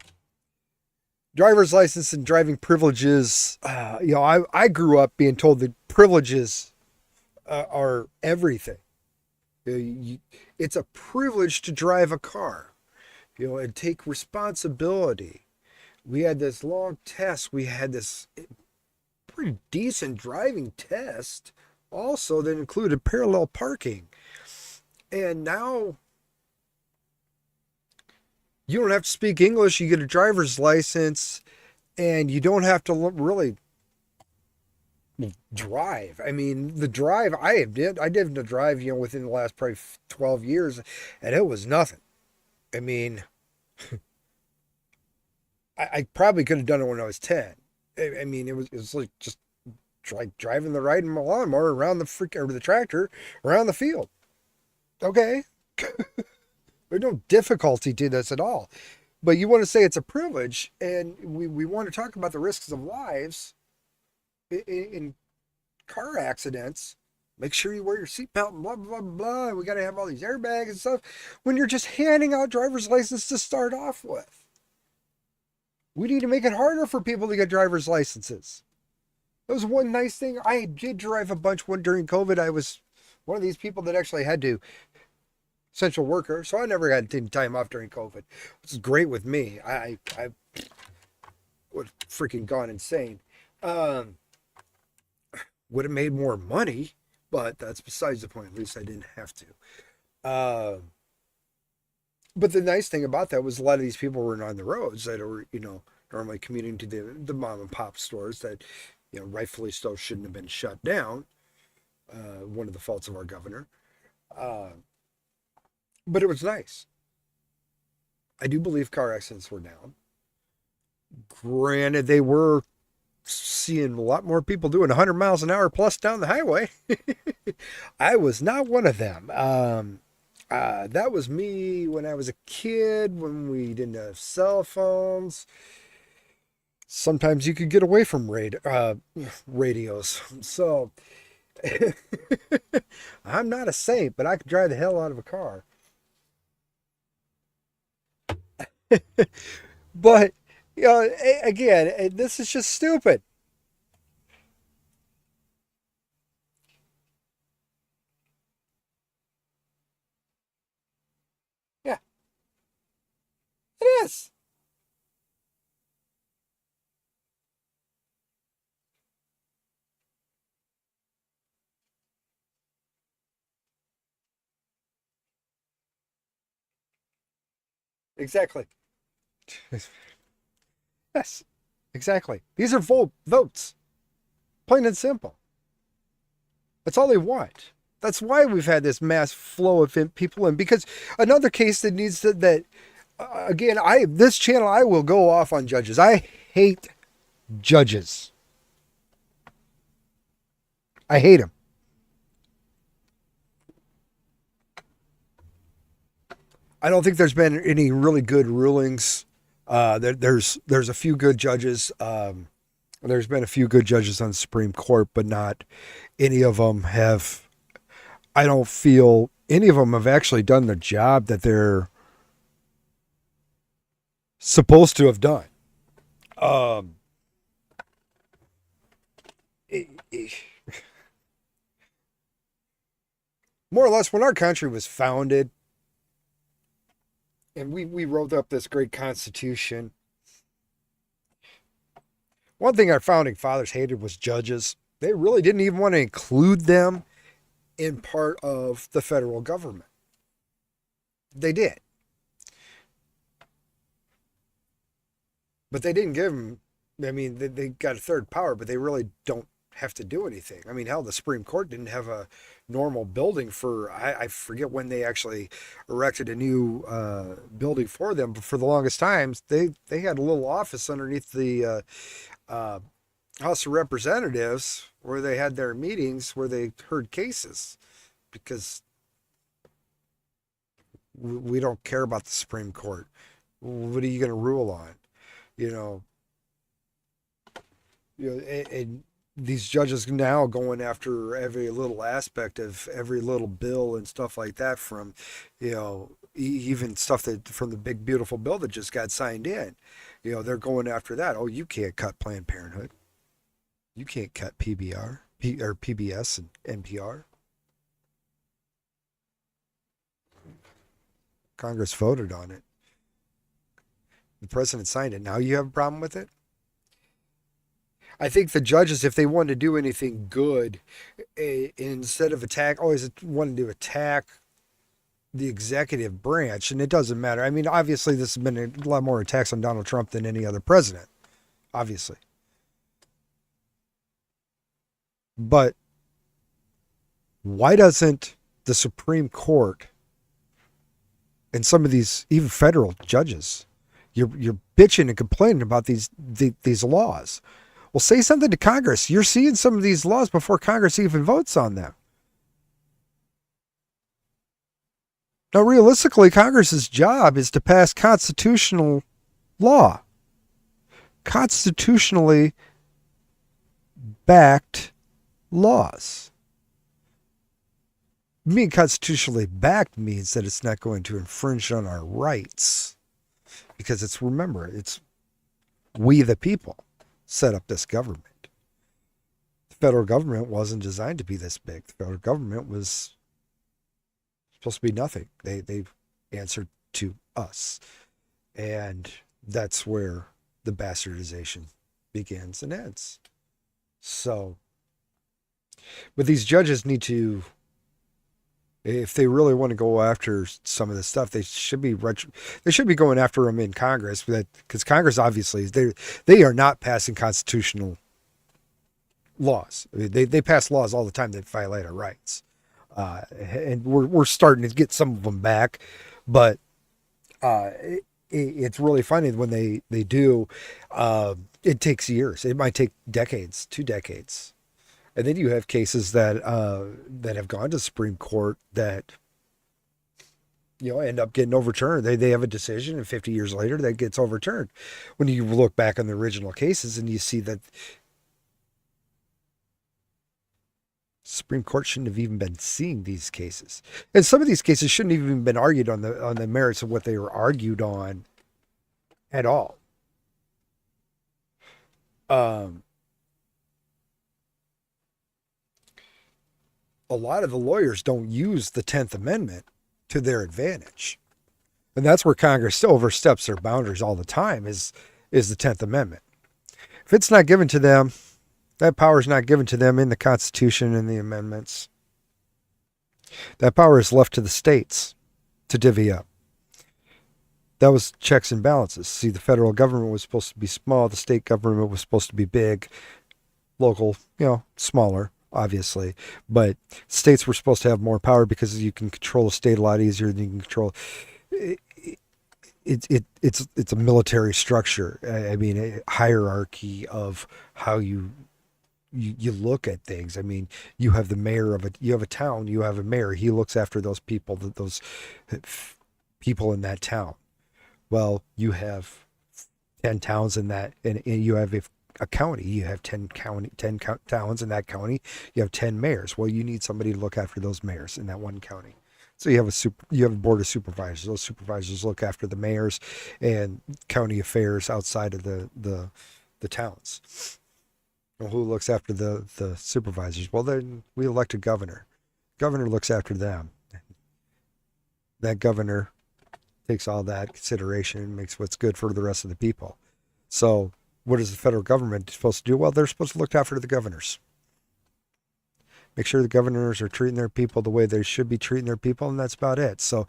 Driver's license and driving privileges. I grew up being told that privileges are everything. It's a privilege to drive a car, and take responsibility. We had this long test. We had this pretty decent driving test also that included parallel parking. And now you don't have to speak English. You get a driver's license and you don't have to really drive. I mean, the drive I did the drive, within the last probably 12 years, and it was nothing. I mean, I probably could have done it when I was 10. I mean, it was like just driving the riding my lawnmower around the tractor around the field. Okay. There's no difficulty to this at all. But you want to say it's a privilege, and we want to talk about the risks of lives in car accidents. Make sure you wear your seatbelt and blah, blah, blah. We got to have all these airbags and stuff when you're just handing out driver's license to start off with. We need to make it harder for people to get driver's licenses. That was one nice thing. I did drive a bunch during COVID. I was one of these people that actually had to essential worker, so I never got any time off during COVID, which is great with me. I would have freaking gone insane. Um, would have made more money, but that's besides the point. At least I didn't have to. But the nice thing about that was a lot of these people were on the roads that were, normally commuting to the mom and pop stores that, rightfully so shouldn't have been shut down. One of the faults of our governor. Uh, but it was nice. I do believe car accidents were down. Granted, they were seeing a lot more people doing 100 miles an hour plus down the highway. I was not one of them. That was me when I was a kid, when we didn't have cell phones. Sometimes you could get away from radios. So I'm not a saint, but I could drive the hell out of a car. But, again, this is just stupid. Yeah, it is. Exactly. Yes, exactly. These are votes, plain and simple. That's all they want. That's why we've had this mass flow of people in. Because another case that needs to that again, I this channel I will go off on judges. I hate judges. I hate them. I don't think there's been any really good rulings. There's a few good judges. There's been a few good judges on the Supreme Court, but not any of them have. I don't feel any of them have actually done the job that they're supposed to have done. Um, it, it, more or less, when our country was founded, and we wrote up this great Constitution. One thing our founding fathers hated was judges. They really didn't even want to include them in part of the federal government. They did, but they didn't give them. I mean, they got a third power, but they really don't have to do anything. I mean, hell, the Supreme Court didn't have a normal building for. I forget when they actually erected a new building for them, but for the longest times, they had a little office underneath the uh, House of Representatives where they had their meetings where they heard cases because we don't care about the Supreme Court. What are you going to rule on? You know, and these judges now going after every little aspect of every little bill and stuff like that from, even stuff that from the big beautiful bill that just got signed in. They're going after that. Oh, you can't cut Planned Parenthood. You can't cut or PBS and NPR. Congress voted on it. The president signed it. Now you have a problem with it? I think the judges, if they want to do anything good, instead of always wanting to attack the executive branch, and it doesn't matter. I mean, obviously, this has been a lot more attacks on Donald Trump than any other president, obviously. But why doesn't the Supreme Court and some of these even federal judges, you're bitching and complaining about these laws? Well, say something to Congress. You're seeing some of these laws before Congress even votes on them. Now, realistically, Congress's job is to pass constitutional law, constitutionally backed laws. Being constitutionally backed means that it's not going to infringe on our rights, because remember, it's we the people set up this government. The federal government wasn't designed to be this big. The federal government was supposed to be nothing. They answered to us. And that's where the bastardization begins and ends. So, but these judges need to, if they really want to go after some of this stuff, they should be going after them in Congress, because Congress obviously they are not passing constitutional laws. I mean, they pass laws all the time that violate our rights, and we're starting to get some of them back, but it's really funny when they do. It takes years. It might take decades, 2 decades. And then you have cases that have gone to the Supreme Court that end up getting overturned. They have a decision, and 50 years later that gets overturned. When you look back on the original cases and you see that Supreme Court shouldn't have even been seeing these cases, and some of these cases shouldn't have even been argued on the merits of what they were argued on at all. A lot of the lawyers don't use the 10th Amendment to their advantage. And that's where Congress oversteps their boundaries all the time is the 10th Amendment. If it's not given to them, that power is not given to them in the Constitution and the amendments. That power is left to the states to divvy up. That was checks and balances. See, the federal government was supposed to be small. The state government was supposed to be big. Local, smaller, obviously. But states were supposed to have more power because you can control a state a lot easier than you can control. It's a military structure. I mean, a hierarchy of how you look at things. I mean, you have the mayor you have a town, you have a mayor. He looks after those people in that town. Well, you have 10 towns in that, and you have a county. You have 10 towns in that county. You have 10 mayors. Well, you need somebody to look after those mayors in that one county. So you have a board of supervisors. Those supervisors look after the mayors and county affairs outside of the towns. Well, who looks after the supervisors? Well, then we elect a governor. Governor looks after them. That governor takes all that consideration and makes what's good for the rest of the people. So what is the federal government supposed to do? Well, they're supposed to look after the governors. Make sure the governors are treating their people the way they should be treating their people, and that's about it. So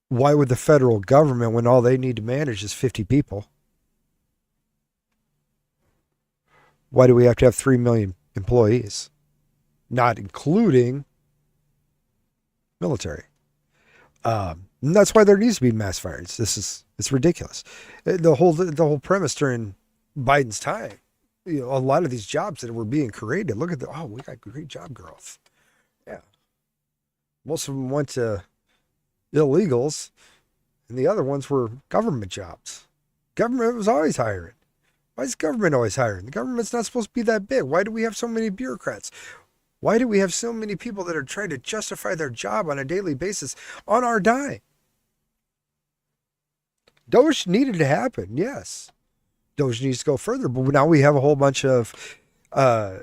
why would the federal government, when all they need to manage is 50 people, why do we have to have 3 million employees? Not including military. And that's why there needs to be mass firings. It's ridiculous. The whole premise during Biden's time, a lot of these jobs that were being created, look at we got great job growth. Yeah. Most of them went to illegals, and the other ones were government jobs. Government was always hiring. Why is government always hiring? The government's not supposed to be that big. Why do we have so many bureaucrats? Why do we have so many people that are trying to justify their job on a daily basis on our dime? Doge needed to happen, yes. Doge needs to go further, but now we have a whole bunch of uh,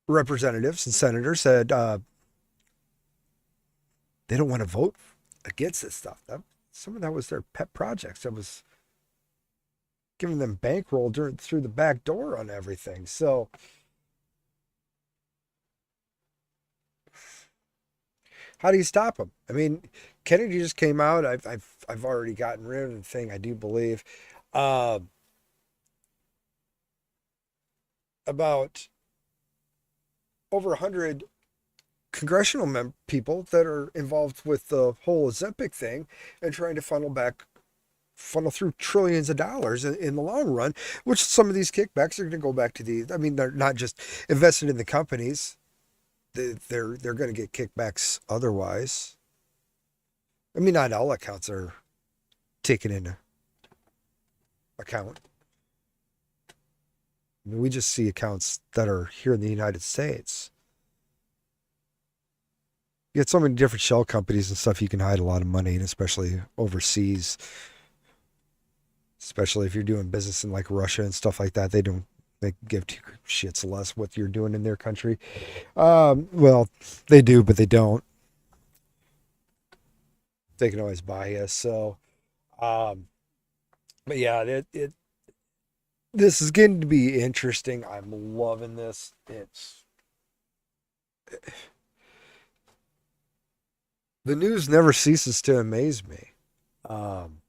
representatives and senators that they don't want to vote against this stuff. Some of that was their pet projects. That was giving them bankroll through the back door on everything. So how do you stop them? I mean, Kennedy just came out. I've already gotten rid of the thing. I do believe uh, about over 100 congressional people that are involved with the whole Ozempic thing and trying to funnel through trillions of dollars in the long run, which some of these kickbacks are going to go back to I mean, they're not just invested in the companies. They're going to get kickbacks otherwise. I mean, not all accounts are taken into account. I mean, we just see accounts that are here in the United States. You get so many different shell companies and stuff you can hide a lot of money in, especially overseas. Especially if you're doing business in like Russia and stuff like that. They give two shits less what you're doing in their country. Well, they do, but they don't. They can always buy you. So, um, but yeah, this is getting to be interesting. I'm loving this. The news never ceases to amaze me. Um,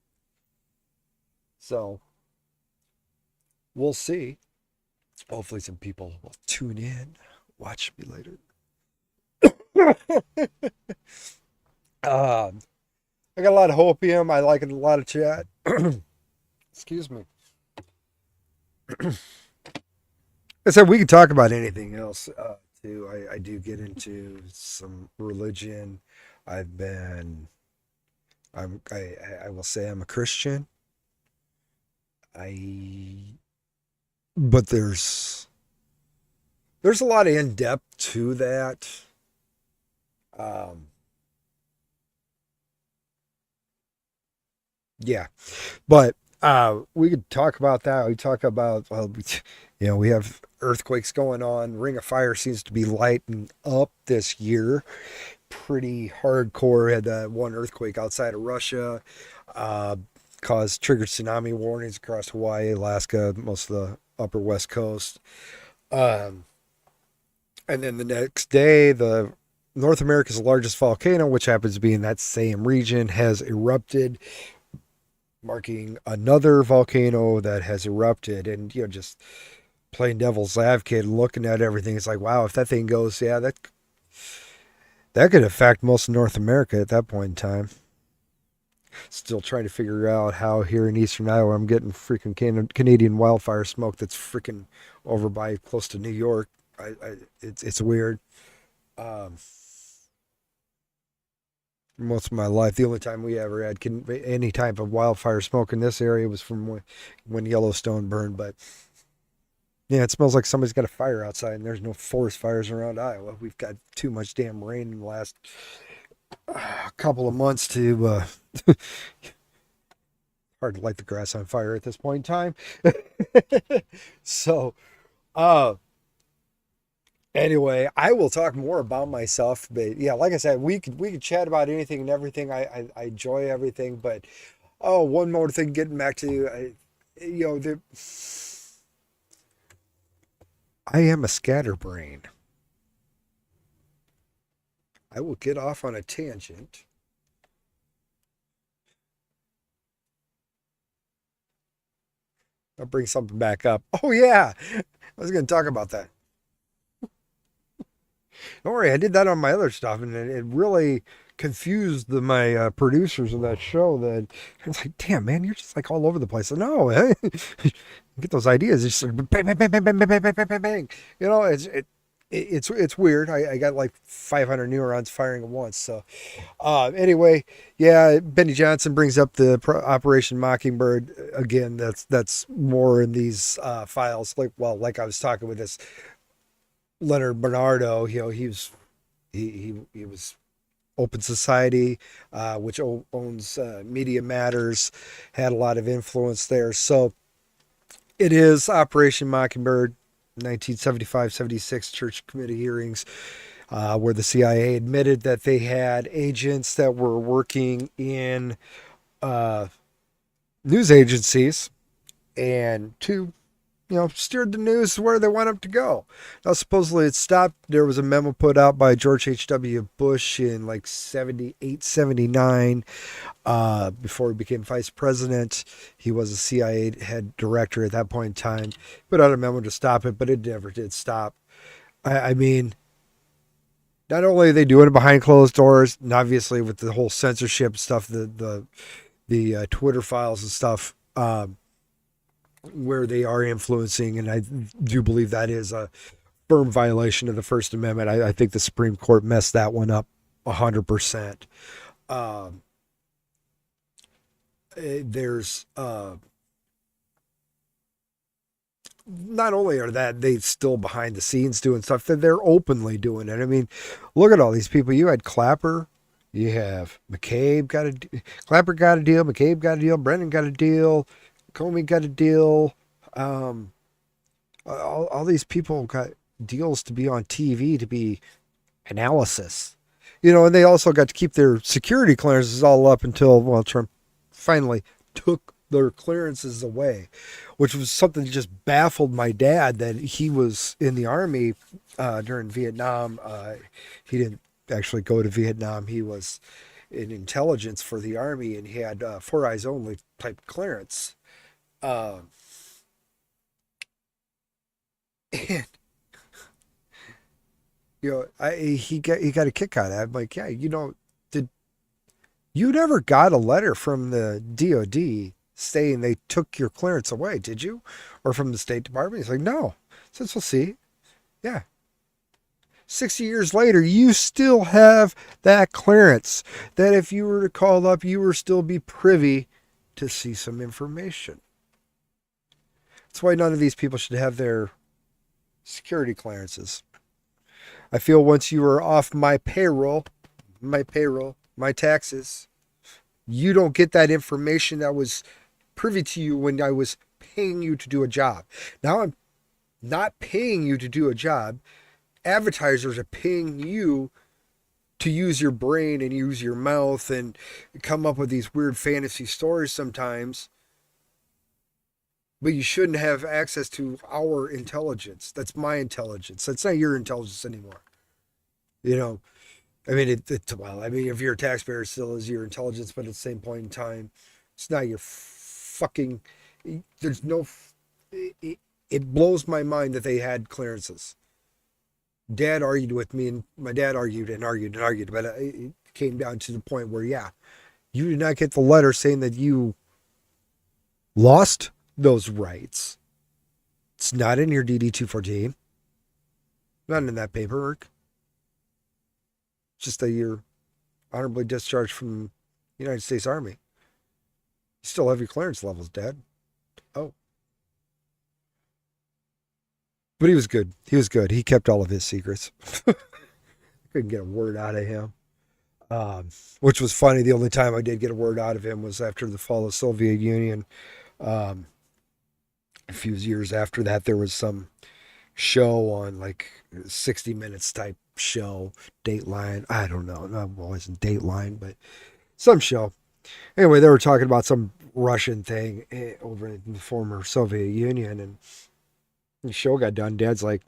so we'll see. Hopefully, some people will tune in, watch me later. um, I got a lot of hopium. I like a lot of chat. Excuse me. I said we could talk about anything else too. I do get into some religion. I've been. I will say I'm a Christian. I but there's a lot of in depth to that. Um, yeah, but we could talk about that. We talk about we have earthquakes going on. Ring of Fire seems to be lighting up this year, pretty hardcore. We had that one earthquake outside of Russia, uh, caused triggered tsunami warnings across Hawaii, Alaska, most of the upper west coast. Um, and then the next day, the North America's largest volcano, which happens to be in that same region, has erupted, marking another volcano that has erupted. And just playing devil's advocate, looking at everything, it's like, wow, if that thing goes, yeah, that could affect most of North America at that point in time. Still trying to figure out how here in eastern Iowa I'm getting freaking Canadian wildfire smoke that's freaking over by close to New York. It's weird. Um, Most of my life, the only time we ever had any type of wildfire smoke in this area was from when Yellowstone burned. But yeah, it smells like somebody's got a fire outside, and there's no forest fires around Iowa. We've got too much damn rain in the last couple of months to hard to light the grass on fire at this point in time. So, uh, anyway, I will talk more about myself, but yeah, like I said, we could chat about anything and everything. I enjoy everything, but oh, one more thing, getting back to you know, the, I am a scatterbrain. I will get off on a tangent. I'll bring something back up. Oh yeah, I was going to talk about that. Don't worry, I did that on my other stuff, and it really confused my producers of that show. That it's like, damn man, you're just like all over the place. No, get those ideas. It's just like bang, bang, bang, bang, bang, bang, bang, bang, bang, bang. It's weird. I got like 500 neurons firing at once. So anyway, yeah, Benny Johnson brings up the Operation Mockingbird again. That's more in these files. Like I was talking with this Leonard Bernardo, he was Open Society, which owns Media Matters, had a lot of influence there. So it is Operation Mockingbird, 1975-76 Church Committee hearings, where the CIA admitted that they had agents that were working in uh, news agencies and to steered the news where they want them to go. Now, supposedly it stopped. There was a memo put out by George H.W. Bush in like 78, 79, before he became vice president. He was a CIA head director at that point in time. Put out a memo to stop it, but it never did stop. I mean, not only are they doing it behind closed doors, and obviously with the whole censorship stuff, the Twitter files and stuff, where they are influencing, and I do believe that is a firm violation of the First Amendment. I think the Supreme Court messed that one up 100%. Um, there's not only are that they still behind the scenes doing stuff, that they're openly doing it. I mean, look at all these people. You had Clapper, you have McCabe Clapper got a deal, McCabe got a deal, Brennan got a deal, Comey got a deal. Um, all these people got deals to be on TV, to be analysis. And they also got to keep their security clearances all up until, well, Trump finally took their clearances away, which was something that just baffled my dad, that he was in the army during Vietnam. He didn't actually go to Vietnam. He was in intelligence for the army, and he had four eyes only type clearance. Uh, and he got a kick out of that. I'm like, yeah, did you never got a letter from the DOD saying they took your clearance away, did you? Or from the State Department? He's like, no. Since we'll see. Yeah. 60 years later, you still have that clearance. That if you were to call up, you would still be privy to see some information. That's why none of these people should have their security clearances. I feel once you are off my taxes, you don't get that information that was privy to you when I was paying you to do a job. Now I'm not paying you to do a job. Advertisers are paying you to use your brain and use your mouth and come up with these weird fantasy stories sometimes. But you shouldn't have access to our intelligence. That's my intelligence. That's not your intelligence anymore. You know, I mean, well, I mean, if you're a taxpayer, it still is your intelligence, but at the same point in time, it's not your fucking. There's no. It blows my mind that they had clearances. Dad argued with me, and my dad argued and argued and argued, but it came down to the point where, yeah, you did not get the letter saying that you lost those rights. It's not in your DD 214, not in that paperwork. It's just that you're honorably discharged from the United States Army. You still have your clearance levels, Dad. Oh. But he was good. He was good. He kept all of his secrets. Couldn't get a word out of him. Which was funny. The only time I did get a word out of him was after the fall of the Soviet Union. Um, a few years after that, there was some show on like 60 Minutes type show, Dateline. I don't know. Well, it wasn't Dateline, but some show. Anyway, they were talking about some Russian thing over in the former Soviet Union, and the show got done. Dad's like,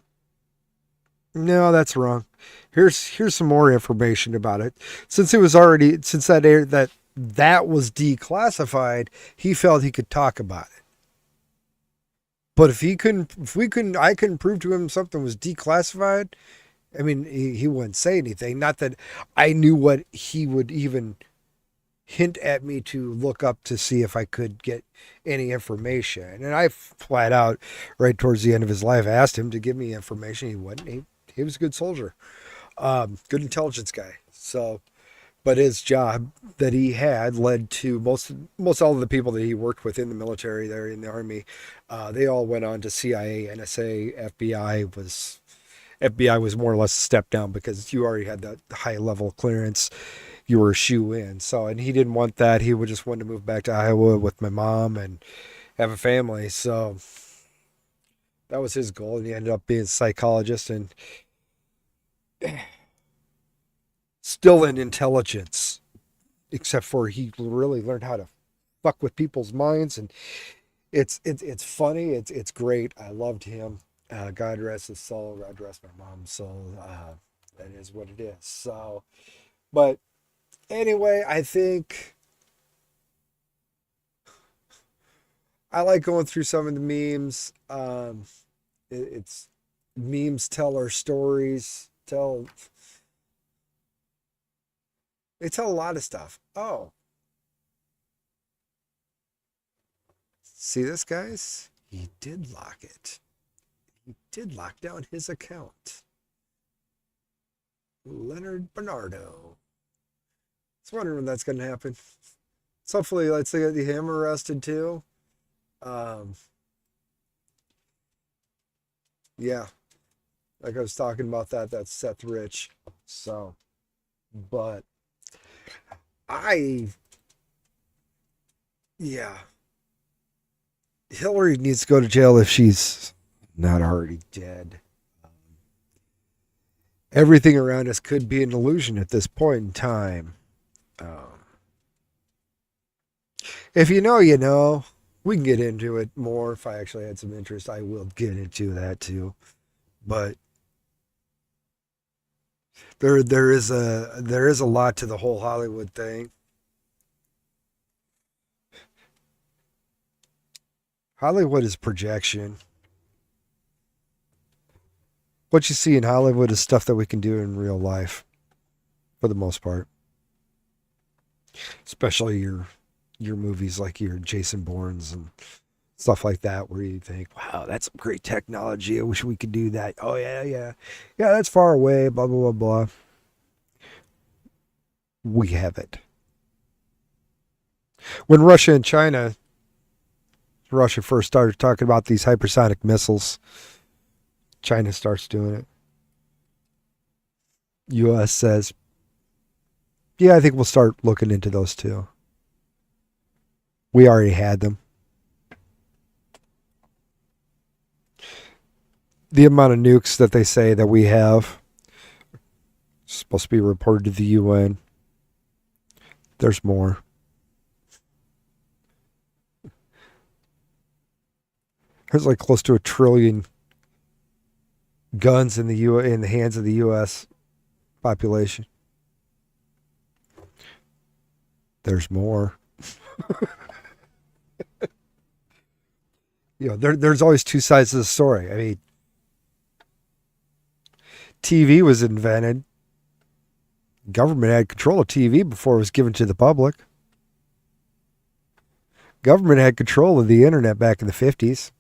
"No, that's wrong. Here's some more information about it." Since it was already since that air that was declassified, he felt he could talk about it. But if I couldn't prove to him something was declassified. I mean, he wouldn't say anything. Not that I knew what he would even hint at me to look up to see if I could get any information. And I flat out, right towards the end of his life, asked him to give me information. He wouldn't. He was a good soldier, good intelligence guy. So, but his job that he had led to most all of the people that he worked with in the military, there in the army, they all went on to CIA, NSA, FBI. Was FBI was more or less a step down because you already had that high level clearance. You were a shoe in. So, and he didn't want that. He would just want to move back to Iowa with my mom and have a family. So that was his goal. And he ended up being a psychologist and still in intelligence, except for he really learned how to fuck with people's minds. And it's funny. It's great. I loved him. God rest his soul. God rest my mom's soul. That is what it is. So, but anyway, I think I like going through some of the memes. It's memes tell our stories. They tell a lot of stuff. Oh, see this, guys? He did lock it. He did lock down his account. Leonard Bernardo. I was wondering when that's going to happen. So hopefully, let's get him arrested too. Um, yeah, like I was talking about that. That's Seth Rich. So, but I, yeah, Hillary needs to go to jail if she's not already dead. Everything around us could be an illusion at this point in time. Um, if you know, you know. We can get into it more if I actually had some interest. I will get into that too. But there is a lot to the whole Hollywood thing. Hollywood is projection. What you see in Hollywood is stuff that we can do in real life for the most part. Especially your movies like your Jason Bournes and stuff like that where you think, wow, that's some great technology. I wish we could do that. Oh yeah, yeah. Yeah, that's far away, blah blah blah blah. We have it. When Russia first started talking about these hypersonic missiles, China starts doing it. US says, yeah, I think we'll start looking into those too. We already had them. The amount of nukes that they say that we have is supposed to be reported to the UN. There's more. There's like close to 1 trillion guns in the hands of the U.S. population. There's more. There's always two sides of the story. I mean, TV was invented. Government had control of TV before it was given to the public. Government had control of the internet back in the 50s.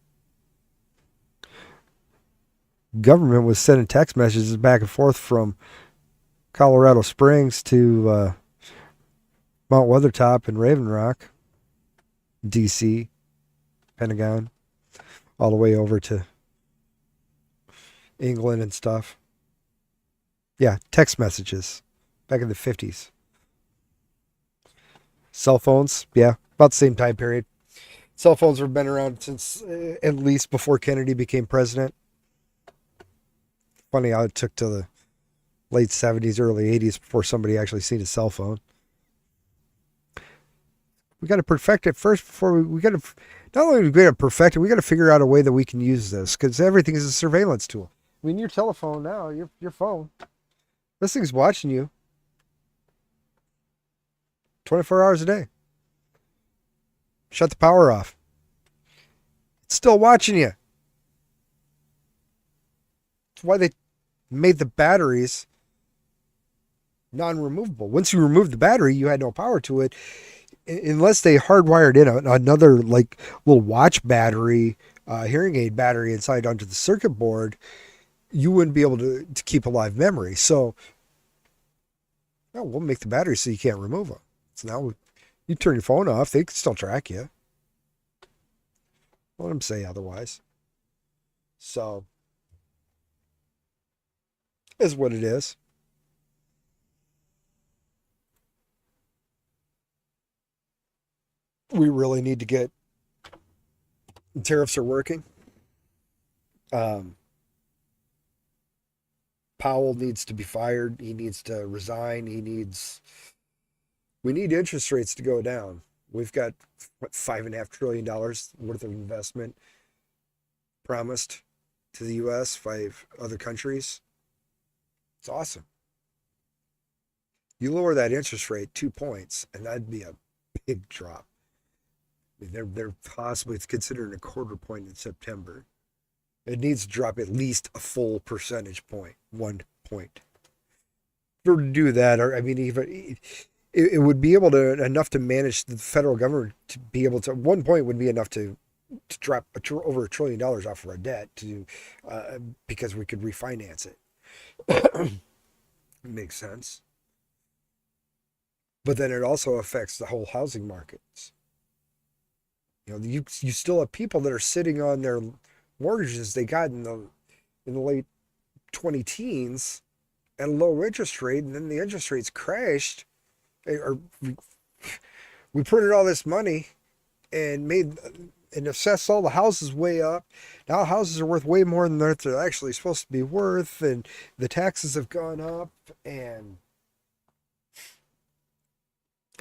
Government was sending text messages back and forth from Colorado Springs to Mount Weathertop and Raven Rock, D.C., Pentagon, all the way over to England and stuff. Yeah, text messages back in the 50s. Cell phones, yeah, about the same time period. Cell phones have been around since at least before Kennedy became president. Funny how it took to the late 70s, early 80s before somebody actually seen a cell phone. We got to perfect it first before we got to, not only do we got to perfect it, we got to figure out a way that we can use this because everything is a surveillance tool. I mean, your telephone now, your phone, this thing's watching you 24 hours a day. Shut the power off. It's still watching you. That's why they made the batteries non-removable. Once you remove the battery, you had no power to it. Unless they hardwired in another like little watch battery, hearing aid battery inside onto the circuit board, you wouldn't be able to keep a live memory. So, well, we'll make the battery so you can't remove them. So now you turn your phone off, they can still track you. Let them say otherwise. So, is what it is. We really need to get tariffs are working. Um, Powell needs to be fired. He needs to resign. We need interest rates to go down. We've got what, $5.5 trillion worth of investment promised to the U.S. by other countries. It's awesome. You lower that interest rate 2 points, and that'd be a big drop. I mean, they're possibly considering a quarter point in September. It needs to drop at least a full percentage point, 1 point. For to do that, or I mean, even it would be able to enough to manage the federal government to be able to. 1 point would be enough to drop over $1 trillion off of our debt to because we could refinance it. Makes sense. But then it also affects the whole housing markets. You still have people that are sitting on their mortgages they got in the late 20 teens at a low interest rate, and then the interest rates crashed. Or we printed all this money and made and assessed all the houses way up. Now houses are worth way more than they're actually supposed to be worth, and the taxes have gone up. And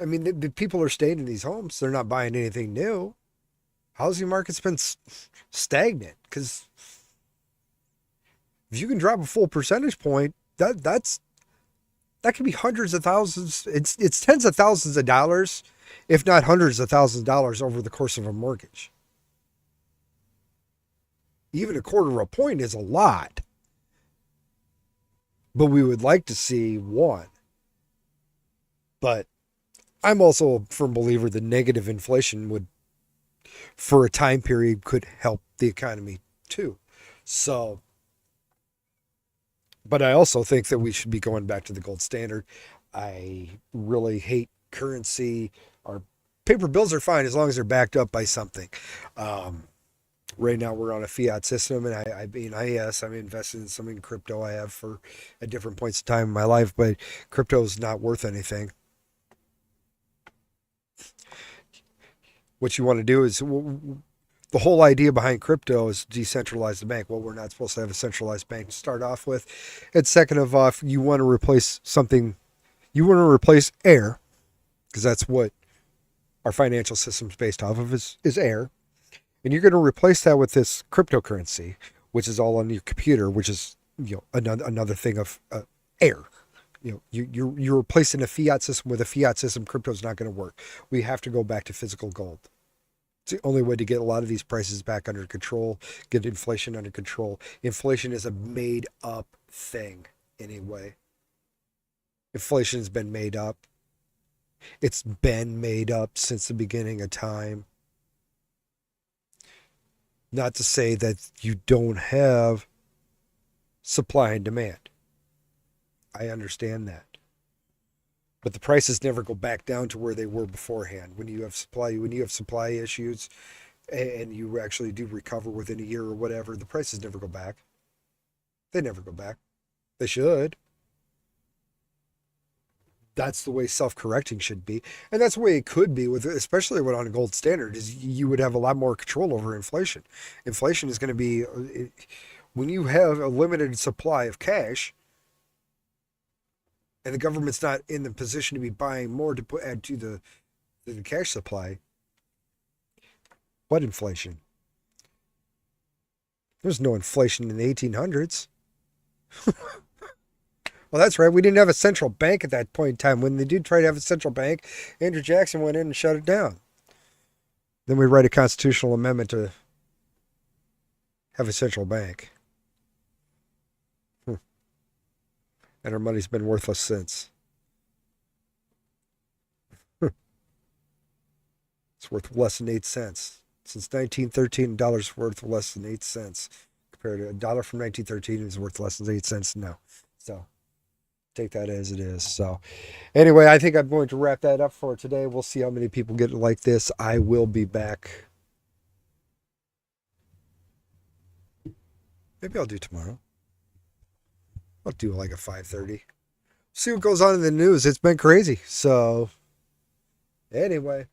I mean, the people are staying in these homes; they're not buying anything new. Housing market's been stagnant because if you can drop a full percentage point, that could be hundreds of thousands. It's tens of thousands of dollars, if not hundreds of thousands of dollars over the course of a mortgage. Even a quarter of a point is a lot, but we would like to see one. But I'm also a firm believer that negative inflation would, for a time period, could help the economy too. So, but I also think that we should be going back to the gold standard. I really hate currency. Our paper bills are fine as long as they're backed up by something. Right now we're on a fiat system, and yes, I'm invested in some in crypto I have for at different points in time in my life, but crypto is not worth anything. What you want to do is the whole idea behind crypto is decentralize the bank. Well, we're not supposed to have a centralized bank to start off with. And second of all, you want to replace something, you want to replace air, because that's what our financial system is based off of is air. And you're going to replace that with this cryptocurrency, which is all on your computer, which is another thing of air. You're replacing a fiat system with a fiat system. Crypto is not going to work. We have to go back to physical gold. It's the only way to get a lot of these prices back under control, get inflation under control. Inflation is a made up thing anyway. Inflation has been made up. It's been made up since the beginning of time. Not to say that you don't have supply and demand. I understand that. But the prices never go back down to where they were beforehand. When you have supply issues and you actually do recover within a year or whatever, the prices never go back. They never go back. They should. That's the way self-correcting should be. And that's the way it could be with, especially when on a gold standard, is you would have a lot more control over inflation. Inflation is going to be, when you have a limited supply of cash, and the government's not in the position to be buying more to add to the cash supply. What inflation? There's no inflation in the 1800s. Well, that's right. We didn't have a central bank at that point in time. When they did try to have a central bank, Andrew Jackson went in and shut it down. Then we write a constitutional amendment to have a central bank. And our money's been worthless since. It's worth less than 8 cents. Since 1913, a dollar's worth less than 8 cents. Compared to a dollar from 1913 is worth less than 8 cents now. So take that as it is. So anyway, I think I'm going to wrap that up for today. We'll see how many people get like this. I will be back. Maybe I'll do tomorrow. I'll do like a 5:30. See what goes on in the news. It's been crazy. So anyway,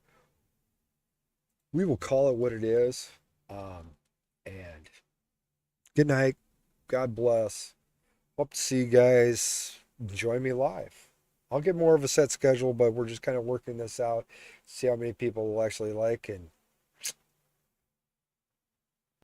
we will call it what it is. And good night. God bless. Hope to see you guys. Join me live. I'll get more of a set schedule, but we're just kind of working this out. See how many people will actually like and